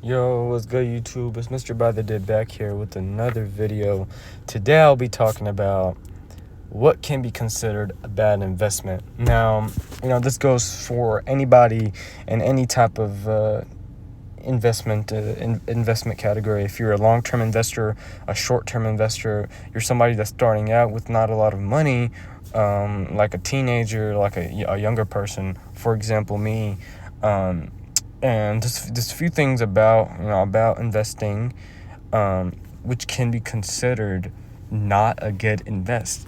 Yo, what's good, YouTube? It's Mr.BuyTheDip back here with another video. Today I'll be talking about what can be considered a bad investment. Now, this goes for anybody in any type of investment category. If you're a long-term investor, a short-term investor, you're somebody that's starting out with not a lot of money, like a teenager, like a younger person, for example, me. And just a few things about investing, which can be considered not a good invest.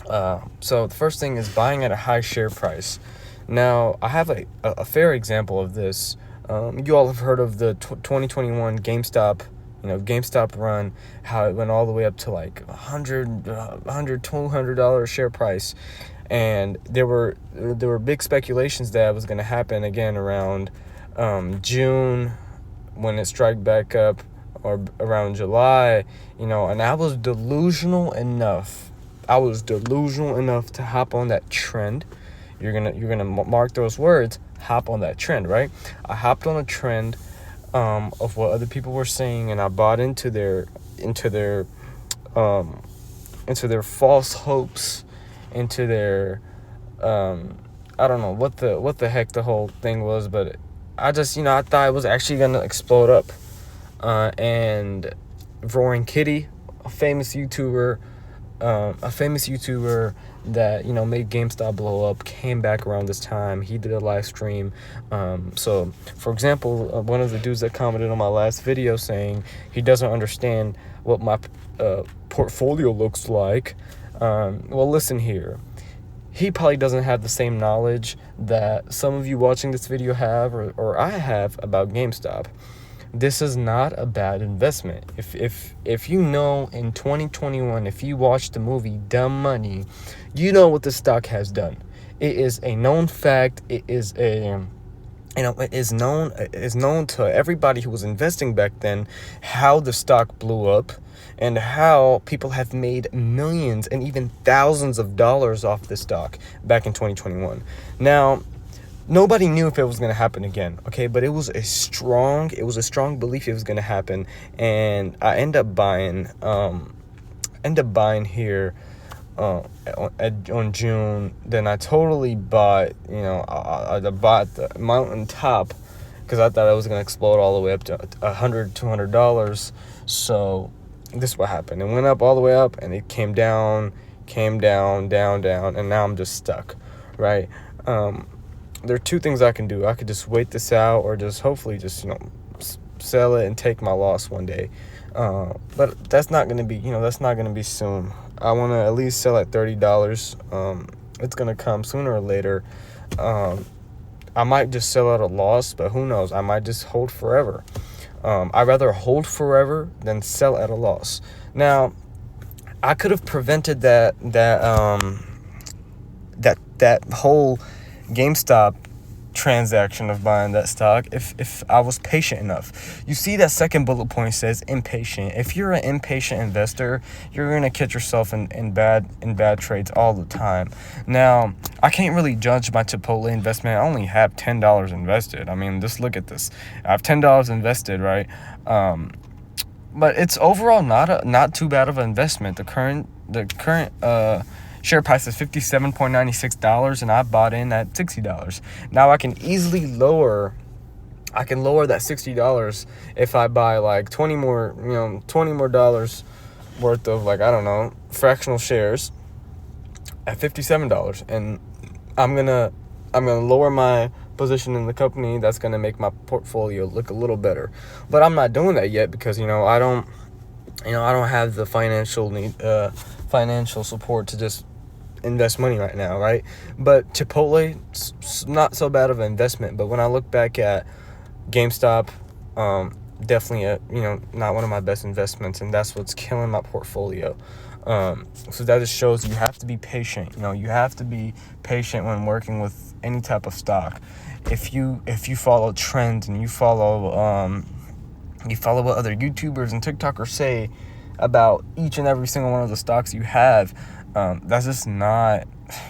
So the first thing is buying at a high share price. Now, I have a fair example of this. You all have heard of the 2021 GameStop run, how it went all the way up to like $200 share price. And there were big speculations that it was going to happen again around June when it struck back up, or around July, and I was delusional enough to hop on that trend. You're gonna mark those words, hop on that trend, right? I hopped on a trend of what other people were saying, and I bought into their false hopes, into their I don't know what the heck the whole thing was, but I just I thought it was actually gonna explode up. And Roaring Kitty, a famous YouTuber that made GameStop blow up, came back around this time. He did a live stream. So for example, one of the dudes that commented on my last video saying he doesn't understand what my portfolio looks like. Well, listen here. He probably doesn't have the same knowledge that some of you watching this video have, or I have, about GameStop. This is not a bad investment. If you know, in 2021, if you watched the movie Dumb Money, you know what the stock has done. It is a known fact. It is it is known to everybody who was investing back then how the stock blew up, and how people have made millions and even thousands of dollars off the stock back in 2021. Now, nobody knew if it was going to happen again, okay? But it was a strong belief it was going to happen, and I end up buying here on June. Then I totally bought, I bought the mountaintop because I thought it was going to explode all the way up to $200. So this is what happened. It went up all the way up, and it came down, down, and now I'm just stuck, right? There are two things I can do. I could just wait this out, or just hopefully just sell it and take my loss one day. But that's not gonna be soon. I want to at least sell at $30. It's gonna come sooner or later. I might just sell at a loss, but who knows? I might just hold forever. I'd rather hold forever than sell at a loss. Now, I could have prevented that whole GameStop transaction of buying that stock if I was patient enough. You see, that second bullet point says impatient. If you're an impatient investor, you're gonna catch yourself in bad trades all the time. Now, I can't really judge my Chipotle investment. I only have $10 invested. I mean, just look at this. I have $10 invested, right? But it's overall not too bad of an investment. The current share price is $57.96, and I bought in at $60. Now I can easily lower that $60 if I buy like 20 more dollars worth of, like, I don't know, fractional shares at $57, and I'm gonna lower my position in the company. That's gonna make my portfolio look a little better. But I'm not doing that yet because I don't have the financial support to just invest money right now, right? But Chipotle, not so bad of an investment. But when I look back at GameStop, definitely not one of my best investments, and that's what's killing my portfolio. So that just shows you have to be patient. You have to be patient when working with any type of stock. If you follow trends and you follow what other YouTubers and TikTokers say about each and every single one of the stocks you have, that's just not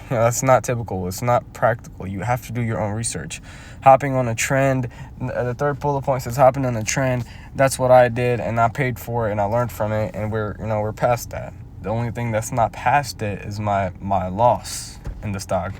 that's not typical. It's not practical. You have to do your own research. Hopping on a trend, the third bullet point says hopping on a trend. That's what I did, and I paid for it, and I learned from it, and we're past that. The only thing that's not past it is my loss in the stock.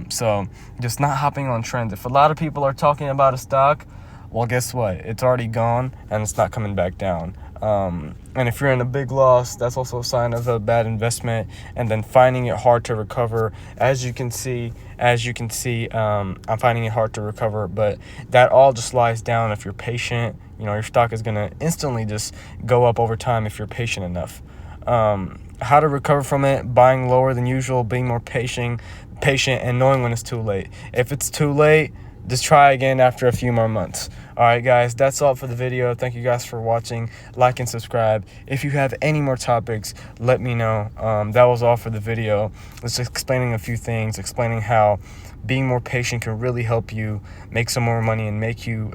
So just not hopping on trends. If a lot of people are talking about a stock, well, guess what? It's already gone, and it's not coming back down. And if you're in a big loss, that's also a sign of a bad investment, and then finding it hard to recover. As you can see, I'm finding it hard to recover, but that all just lies down if you're patient. Your stock is going to instantly just go up over time if you're patient enough. How to recover from it: buying lower than usual, being more patient, and knowing when it's too late. If it's too late, just try again after a few more months. All right, guys, that's all for the video. Thank you guys for watching. Like and subscribe. If you have any more topics, let me know. That was all for the video. Just explaining a few things, explaining how being more patient can really help you make some more money and make you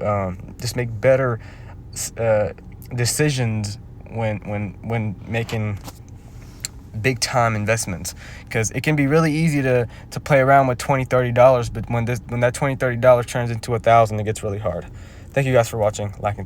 just make better decisions when making big time investments, because it can be really easy to play around with $20-$30, but when that $20-$30 turns into $1,000, it gets really hard. Thank you guys for watching. Like and